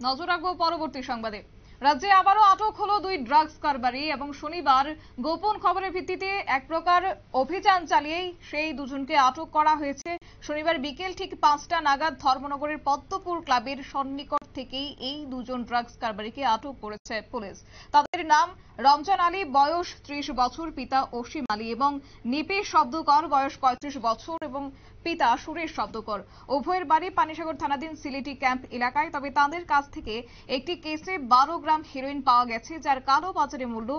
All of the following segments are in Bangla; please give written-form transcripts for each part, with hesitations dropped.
নজর রাখবো পরবর্তী সংবাদে। রাজ্যে আবারও আটক হলো দুই ড্রাগস কারবারি এবং শনিবার গোপন খবরের ভিত্তিতে এক প্রকার অভিযান চালিয়েই সেই দুজনকে আটক করা হয়েছে। শনিবার বিকেল ঠিক 5টা নাগাদ ধর্মনগরের পদ্মপুর ক্লাবের সন্নিকট থেকেই এই দুজন ড্রাগস কারবারিকে আটক করেছে পুলিশ। তাদের নাম রমজান আলী, বয়স 30 বছর, পিতা অসীম আলী, এবং নিপেশ শব্দকর, বয়স 35 বছর এবং পিতা সুরেশ শব্দকর। উভয়ের বাড়ি পানিসাগর থানাধীন সিলেটি ক্যাম্প এলাকায়। তবে তাদের কাছ থেকে একটি কেসে 12 গ্রাম হেরোইন পাওয়া গেছে, যার কালো বাজারে মূল্য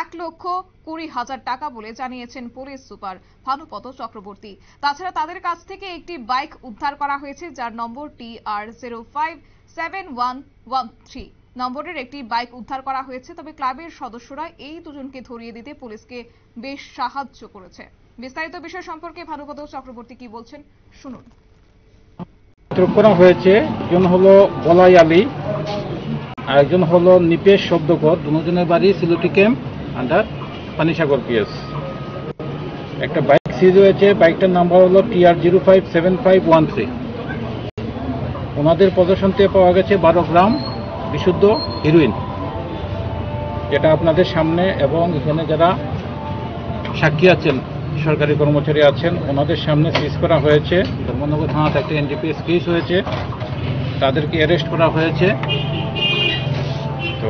1,20,000 টাকা বলে জানিয়েছেন পুলিশ সুপার ভানুপদ চক্রবর্তী। তাছাড়া তাদের কাছ থেকে একটি বাইক উদ্ধার করা হয়েছে, যার নম্বর TR057113 নম্বরের একটি বাইক উদ্ধার করা হয়েছে। তবে ক্লাবের সদস্যরা এই দুজনকে ধরিয়ে দিতে পুলিশকে বেশ সাহায্য করেছে। বিস্তারিত বিষয় সম্পর্কে ভানুপদ চক্রবর্তী কি বলছেন শুনুন। আটক করা হয়েছে, একজন হলো বলাই আলী আর একজন হলো নিপেশ শব্দকর। দুজনের বাড়ি Sylheti camp under Panisagar PS. একটা বাইক সিজ হয়েছে, বাইকটার নাম্বার হলো TR057513। ওনাদের পজিশন থেকে পাওয়া গেছে 12 গ্রাম বিশুদ্ধ হিরোইন, যেটা আপনাদের সামনে এবং এখানে যারা সাক্ষী আছেন, সরকারি কর্মচারী আছেন, ওনাদের সামনে সিজ করা হয়েছে। ধর্মনগর থানাতে একটা NDPS কেস হয়েছে, তাদেরকে অ্যারেস্ট করা হয়েছে। তো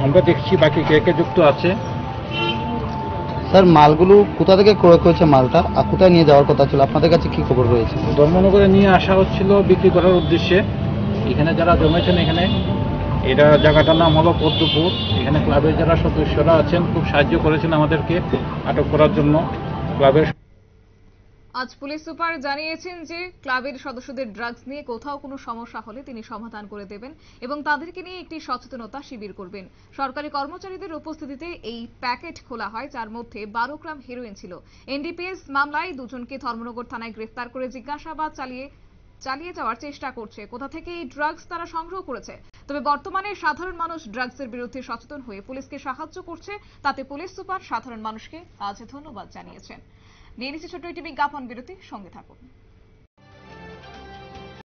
আমরা দেখছি বাকি কে কে যুক্ত আছে। স্যার, মালগুলো কোথা থেকে ক্রয় করেছে মালটা, আর কোথায় নিয়ে যাওয়ার কথা ছিল? আপনাদের কাছে কি খবর রয়েছে? ধর্মনগরে নিয়ে আসা হচ্ছিল বিক্রি করার উদ্দেশ্যে। এখানে যারা জমেছেন, এখানে এটা জায়গাটার নাম হলো পদ্মপুর। এখানে ক্লাবের যারা সদস্যরা আছেন খুব সাহায্য করেছেন আমাদেরকে আটক করার জন্য। ক্লাবের আজ পুলিশ সুপার জানিয়েছেন যে ক্লাবের সদস্যদের ড্রাগস নিয়ে কোথাও কোনো সমস্যা হলে তিনি সমাধান করে দেবেন এবং তাদেরকে নিয়ে একটি সচেতনতা শিবির করবেন। সরকারি কর্মচারীদের উপস্থিতিতে এই প্যাকেট খোলা হয়, যার মধ্যে 12 গ্রাম হেরোইন ছিল। NDPS মামলায় দুজনকে ধর্মনগর থানায় গ্রেফতার করে জিজ্ঞাসাবাদ চালিয়ে যাওয়ার চেষ্টা করছে কোথা থেকে এই ড্রাগস তারা সংগ্রহ করেছে। তবে বর্তমানে সাধারণ মানুষ ড্রাগসের বিরুদ্ধে সচেতন হয়ে পুলিশকে সাহায্য করছে, তাতে পুলিশ সুপার সাধারণ মানুষকে আজ ধন্যবাদ জানিয়েছেন। নিয়ে নিচ্ছে ছোট্ট একটি বিজ্ঞাপন বিরতি, সঙ্গে থাকুন।